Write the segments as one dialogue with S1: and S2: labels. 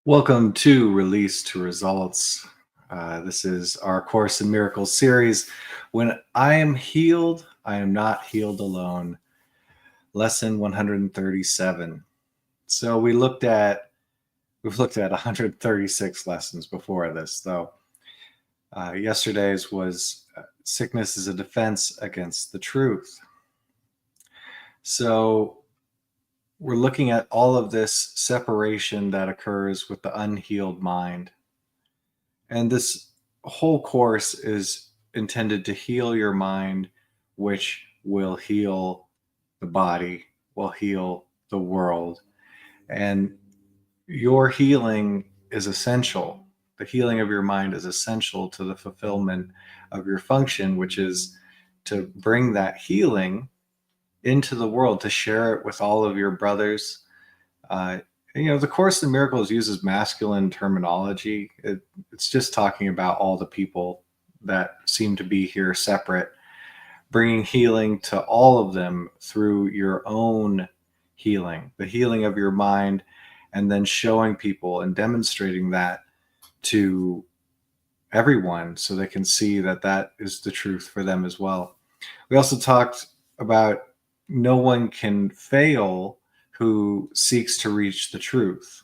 S1: Welcome to Release to Results. This is our Course in Miracles series. When I am healed, I am not healed alone. Lesson 137. So we've looked at 136 lessons before this, though. Yesterday's was sickness is a defense against the truth. So we're looking at all of this separation that occurs with the unhealed mind. And this whole course is intended to heal your mind, which will heal the body, will heal the world. And your healing is essential. The healing of your mind is essential to the fulfillment of your function, which is to bring that healing into the world, to share it with all of your brothers. The Course in Miracles uses masculine terminology. It's just talking about all the people that seem to be here separate, bringing healing to all of them through your own healing, the healing of your mind, and then showing people and demonstrating that to everyone so they can see that that is the truth for them as well. We also talked about no one can fail who seeks to reach the truth.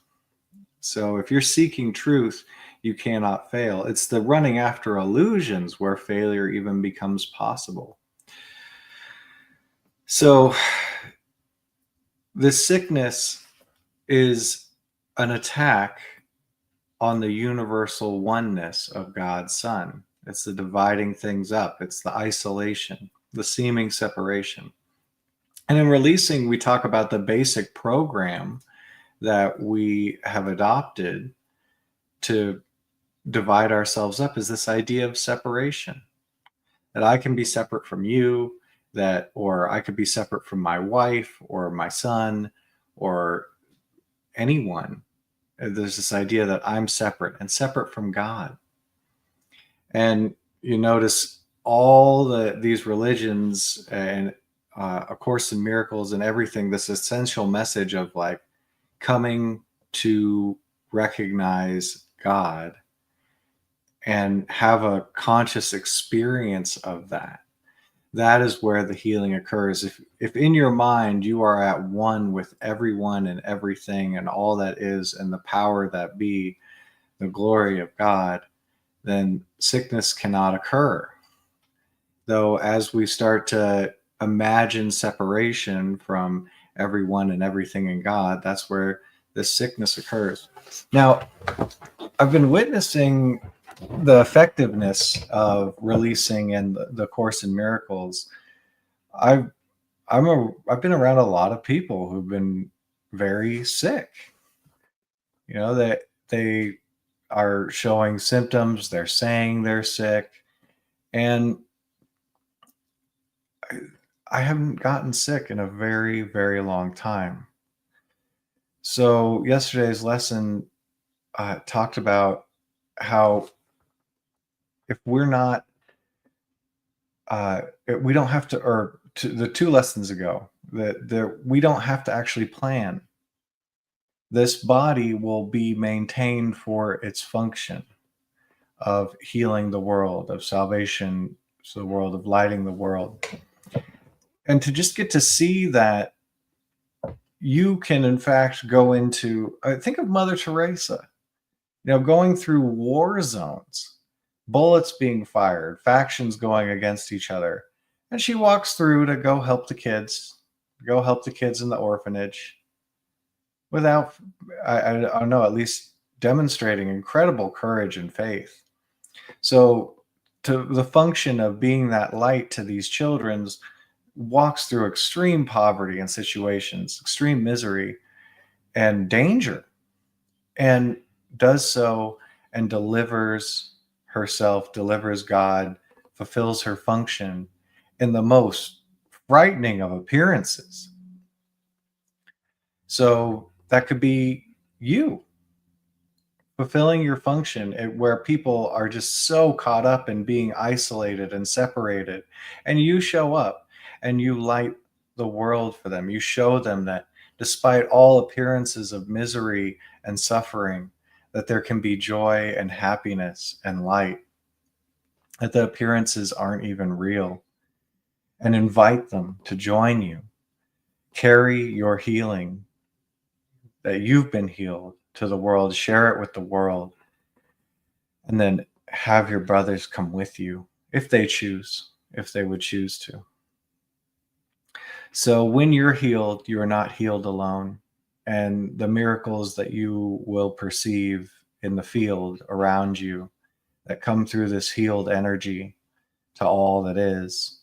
S1: So if you're seeking truth, you cannot fail. It's the running after illusions where failure even becomes possible. So this sickness is an attack on the universal oneness of God's Son. It's the dividing things up. It's the isolation, the seeming separation. And in releasing, we talk about the basic program that we have adopted to divide ourselves up is this idea of separation. That I can be separate from you, or I could be separate from my wife or my son or anyone. There's this idea that I'm separate and separate from God. And you notice all these religions and A Course in Miracles and everything, this essential message of like coming to recognize God and have a conscious experience of that. That is where the healing occurs. If in your mind you are at one with everyone and everything and all that is and the power that be, the glory of God, then sickness cannot occur. Though as we start to imagine separation from everyone and everything in God, that's where this sickness occurs. Now, I've been witnessing the effectiveness of releasing and the Course in Miracles. I've been around a lot of people who've been very sick. That they are showing symptoms, they're saying they're sick, and I haven't gotten sick in a very, very long time. So yesterday's lesson talked about how if we're not, we don't have to, or the two lessons ago, that we don't have to actually plan. This body will be maintained for its function of healing the world, of salvation to the world, of lighting the world. And to just get to see that you can, in fact, go into, think of Mother Teresa, going through war zones, bullets being fired, factions going against each other. And she walks through to go help the kids in the orphanage without, I don't know, at least demonstrating incredible courage and faith. So to the function of being that light to these children's, walks through extreme poverty and situations, extreme misery and danger, and does so and delivers herself, delivers God, fulfills her function in the most frightening of appearances. So that could be you fulfilling your function where people are just so caught up in being isolated and separated, and you show up and you light the world for them. You show them that despite all appearances of misery and suffering, that there can be joy and happiness and light, that the appearances aren't even real, and invite them to join you. Carry your healing, that you've been healed, to the world, share it with the world, and then have your brothers come with you if they choose, if they would choose to. So when you're healed, you're not healed alone. And the miracles that you will perceive in the field around you that come through this healed energy to all that is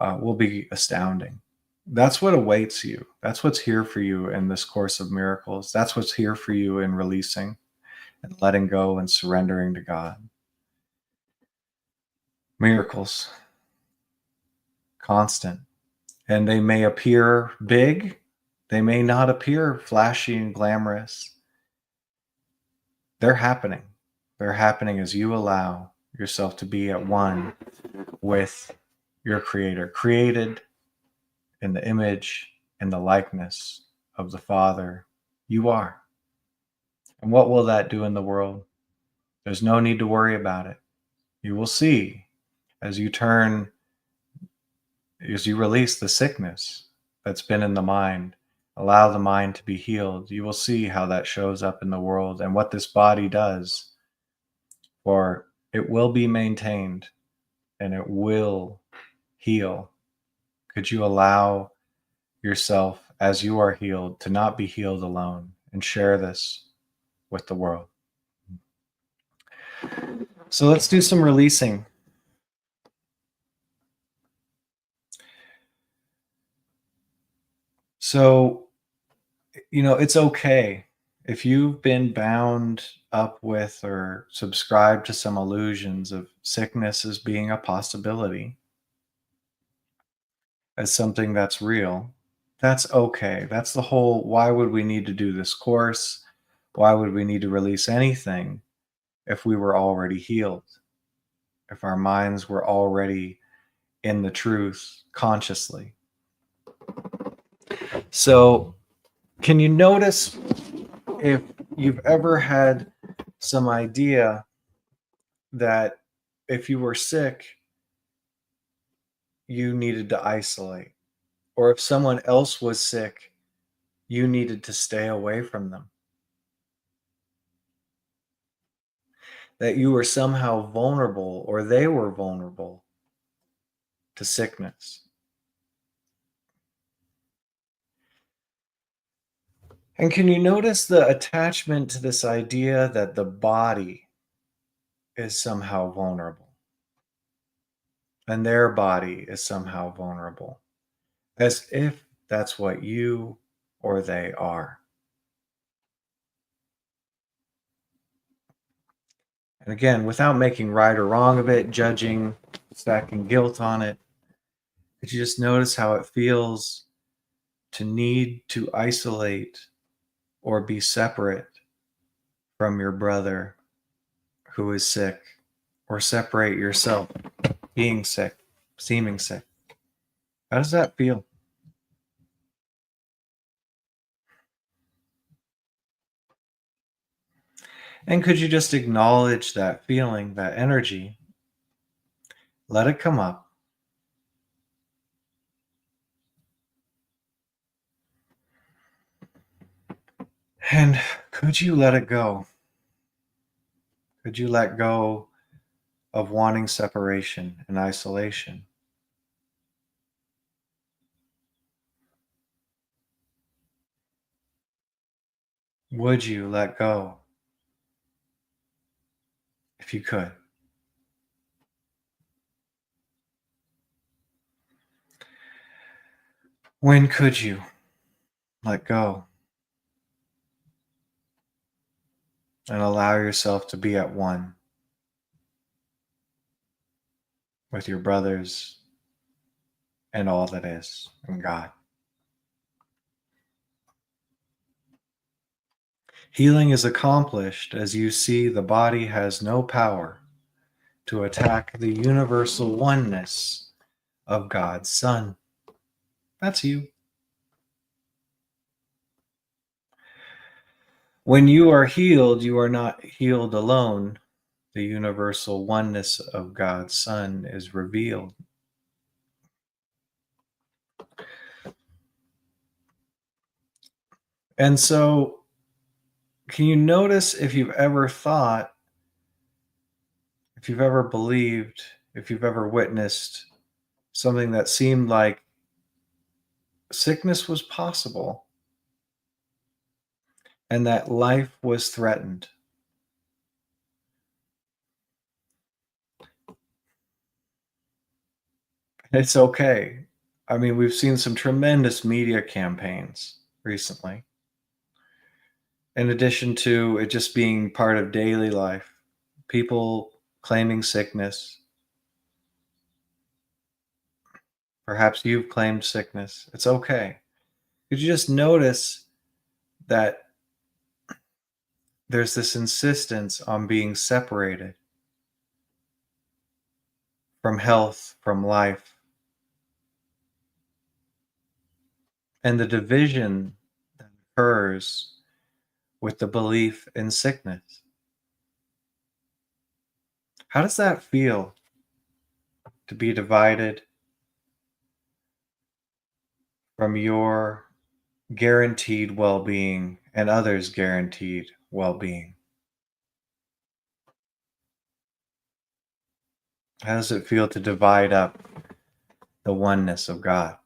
S1: will be astounding. That's what awaits you. That's what's here for you in this course of miracles. That's what's here for you in releasing and letting go and surrendering to God. Miracles, constant. And they may appear big. They may not appear flashy and glamorous. They're happening. They're happening as you allow yourself to be at one with your Creator, created in the image and the likeness of the Father you are. And what will that do in the world? There's no need to worry about it. You will see as you release the sickness that's been in the mind, allow the mind to be healed, you will see how that shows up in the world and what this body does. For it will be maintained and it will heal. Could you allow yourself, as you are healed, to not be healed alone and share this with the world? So let's do some releasing. So, it's okay if you've been bound up with or subscribed to some illusions of sickness as being a possibility, as something that's real. That's okay. That's the whole, why would we need to do this course? Why would we need to release anything if we were already healed? If our minds were already in the truth consciously. So, can you notice if you've ever had some idea that if you were sick, you needed to isolate, or if someone else was sick, you needed to stay away from them? That you were somehow vulnerable, or they were vulnerable to sickness. And can you notice the attachment to this idea that the body is somehow vulnerable and their body is somehow vulnerable, as if that's what you or they are? And again, without making right or wrong of it, judging, stacking guilt on it, could you just notice how it feels to need to isolate or be separate from your brother who is sick, or separate yourself being sick, seeming sick? How does that feel? And could you just acknowledge that feeling, that energy? Let it come up. And could you let it go? Could you let go of wanting separation and isolation? Would you let go if you could? When could you let go and allow yourself to be at one with your brothers and all that is in God? Healing is accomplished as you see the body has no power to attack the universal oneness of God's Son. That's you. When you are healed, you are not healed alone. The universal oneness of God's Son is revealed. And so, can you notice if you've ever thought, if you've ever believed, if you've ever witnessed something that seemed like sickness was possible and that life was threatened? It's okay. I mean, we've seen some tremendous media campaigns recently, in addition to it just being part of daily life. People claiming sickness. Perhaps you've claimed sickness. It's okay. Could you just notice that there's this insistence on being separated from health, from life, and the division that occurs with the belief in sickness? How does that feel to be divided from your guaranteed well being and others' guaranteed well being? How does it feel to divide up the oneness of God?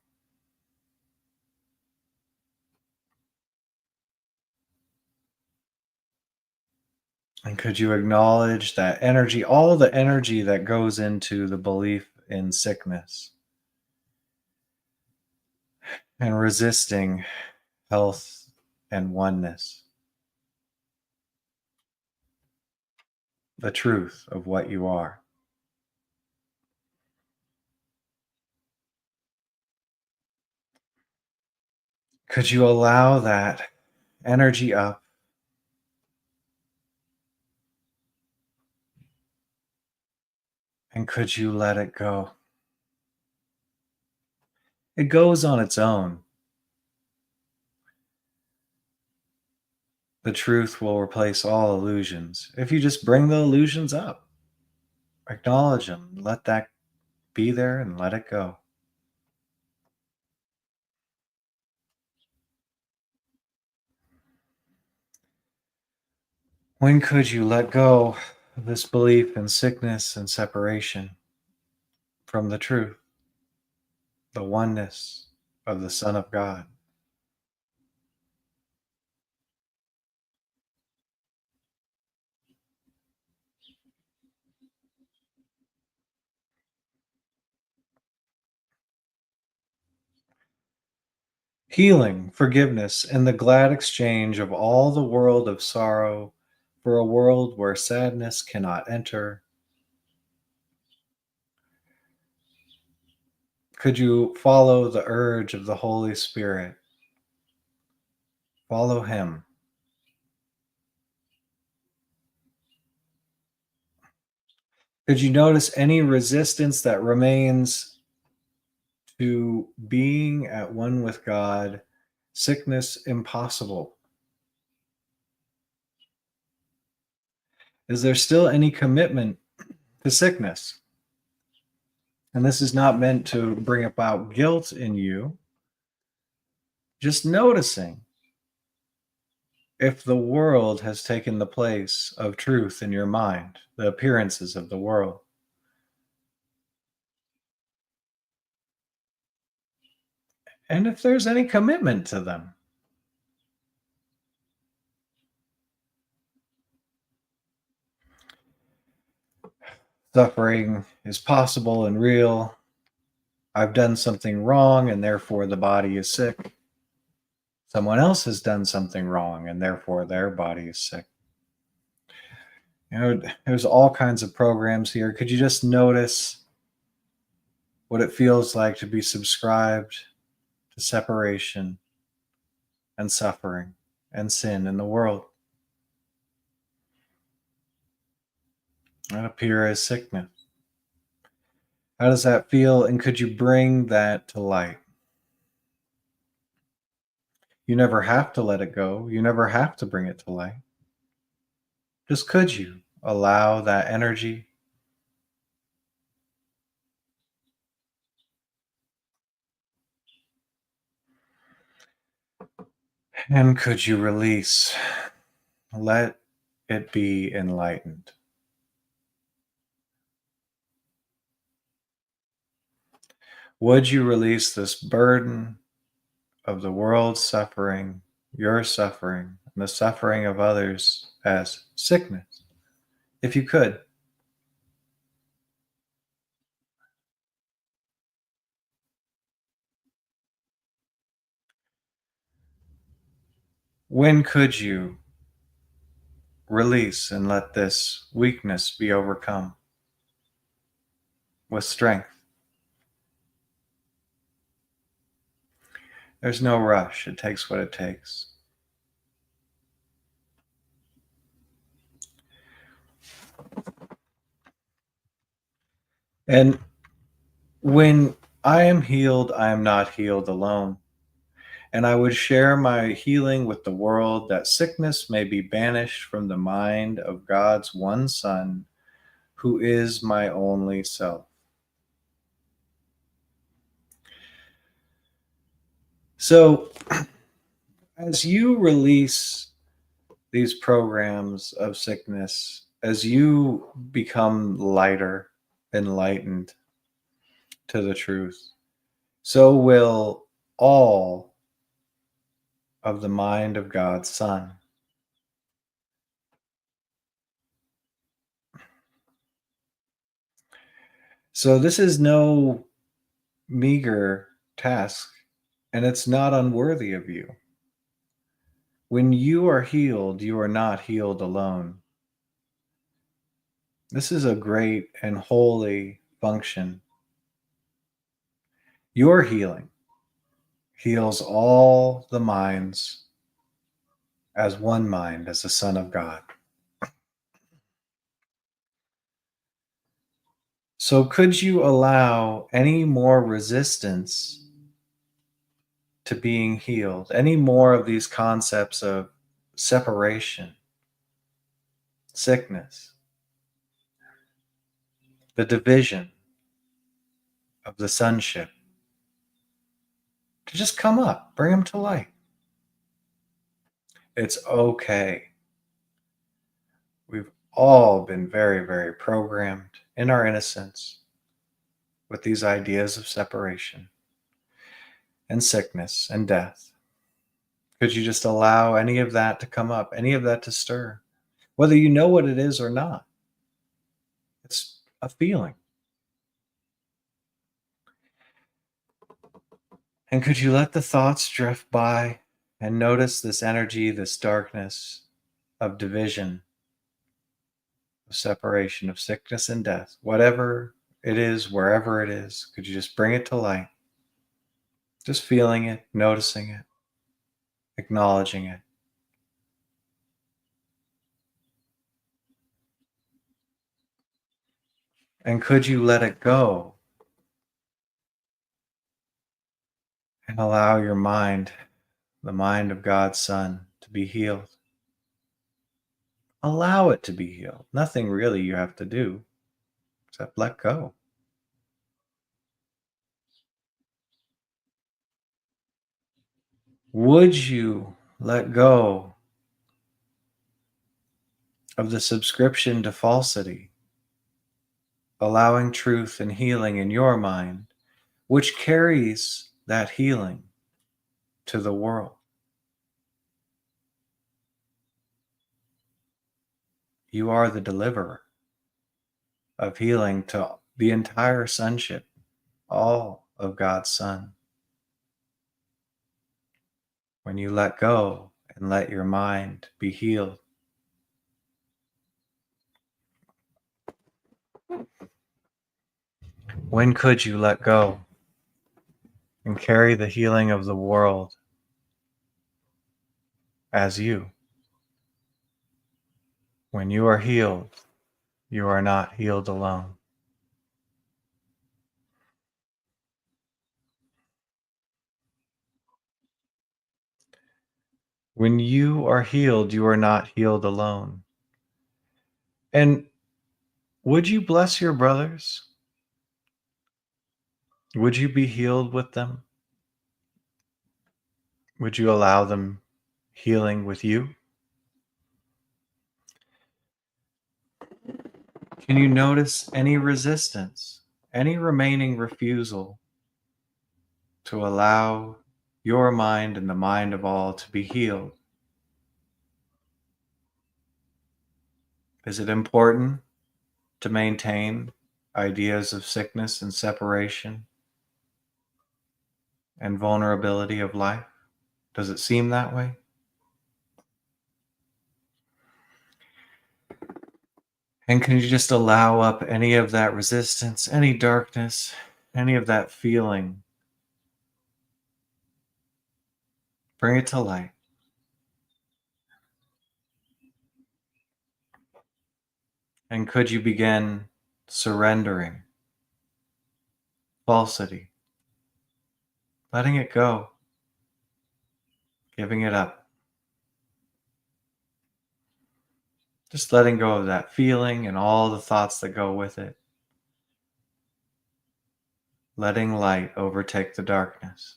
S1: And could you acknowledge that energy, all the energy that goes into the belief in sickness and resisting health and oneness, the truth of what you are? Could you allow that energy up, and could you let it go? It goes on its own. The truth will replace all illusions if you just bring the illusions up, acknowledge them, let that be there, and let it go. When could you let go of this belief in sickness and separation from the truth, the oneness of the Son of God? Healing, forgiveness, and the glad exchange of all the world of sorrow for a world where sadness cannot enter. Could you follow the urge of the Holy Spirit? Follow Him. Could you notice any resistance that remains to being at one with God? Sickness impossible. Is there still any commitment to sickness? And this is not meant to bring about guilt in you, just noticing if the world has taken the place of truth in your mind, the appearances of the world. And if there's any commitment to them. Suffering is possible and real. I've done something wrong and therefore the body is sick. Someone else has done something wrong and therefore their body is sick. You know, there's all kinds of programs here. Could you just notice what it feels like to be subscribed to separation and suffering and sin in the world? That appear as sickness. How does that feel? And could you bring that to light? You never have to let it go. You never have to bring it to light. Just could you allow that energy? And could you release? Let it be enlightened. Would you release this burden of the world's suffering, your suffering, and the suffering of others as sickness? If you could. When could you release and let this weakness be overcome with strength? There's no rush. It takes what it takes. And when I am healed, I am not healed alone. And I would share my healing with the world, that sickness may be banished from the mind of God's one Son, who is my only self. So, as you release these programs of sickness, as you become lighter, enlightened to the truth, so will all of the mind of God's Son. So, this is no meager task, and it's not unworthy of you. When you are healed, you are not healed alone. This is a great and holy function. Your healing heals all the minds as one mind, as the Son of God. So, could you allow any more resistance to being healed? Any more of these concepts of separation, sickness, the division of the sonship to just come up, bring them to light? It's okay. We've all been very, very programmed in our innocence with these ideas of separation and sickness and death. Could you just allow any of that to come up, any of that to stir? Whether you know what it is or not, it's a feeling. And could you let the thoughts drift by and notice this energy, this darkness of division, of separation, of sickness and death, whatever it is, wherever it is? Could you just bring it to light? Just feeling it, noticing it, acknowledging it. And could you let it go and allow your mind, the mind of God's Son, to be healed? Allow it to be healed. Nothing really you have to do except let go. Would you let go of the subscription to falsity, allowing truth and healing in your mind, which carries that healing to the world? You are the deliverer of healing to the entire sonship, all of God's Son. When you let go and let your mind be healed, when could you let go and carry the healing of the world as you? When you are healed, you are not healed alone. When you are healed, you are not healed alone. And would you bless your brothers? Would you be healed with them? Would you allow them healing with you? Can you notice any resistance, any remaining refusal to allow your mind and the mind of all to be healed? Is it important to maintain ideas of sickness and separation and vulnerability of life? Does it seem that way? And can you just allow up any of that resistance, any darkness, any of that feeling? Bring it to light. And could you begin surrendering falsity, letting it go, giving it up? Just letting go of that feeling and all the thoughts that go with it. Letting light overtake the darkness.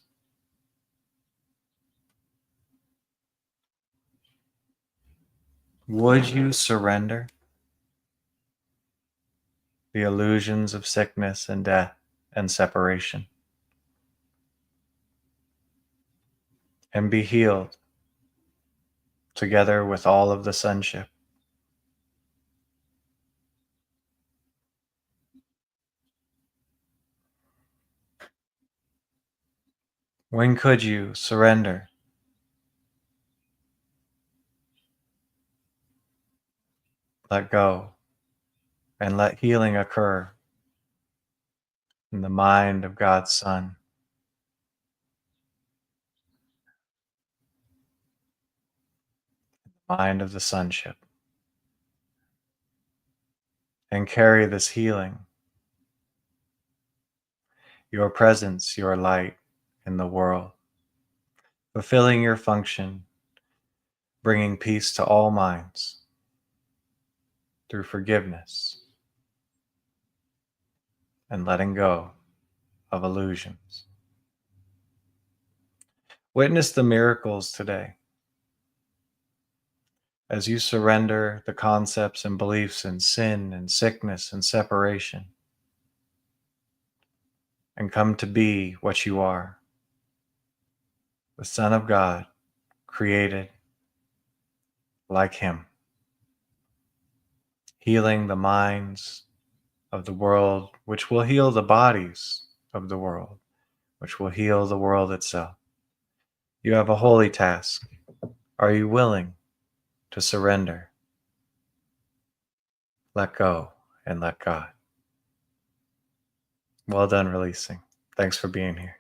S1: Would you surrender the illusions of sickness and death and separation and be healed together with all of the sonship? When could you surrender? Let go and let healing occur in the mind of God's Son, mind of the sonship, and carry this healing, your presence, your light in the world, fulfilling your function, bringing peace to all minds through forgiveness and letting go of illusions. Witness the miracles today as you surrender the concepts and beliefs in sin and sickness and separation and come to be what you are, the Son of God, created like Him, healing the minds of the world, which will heal the bodies of the world, which will heal the world itself. You have a holy task. Are you willing to surrender? Let go and let God. Well done releasing. Thanks for being here.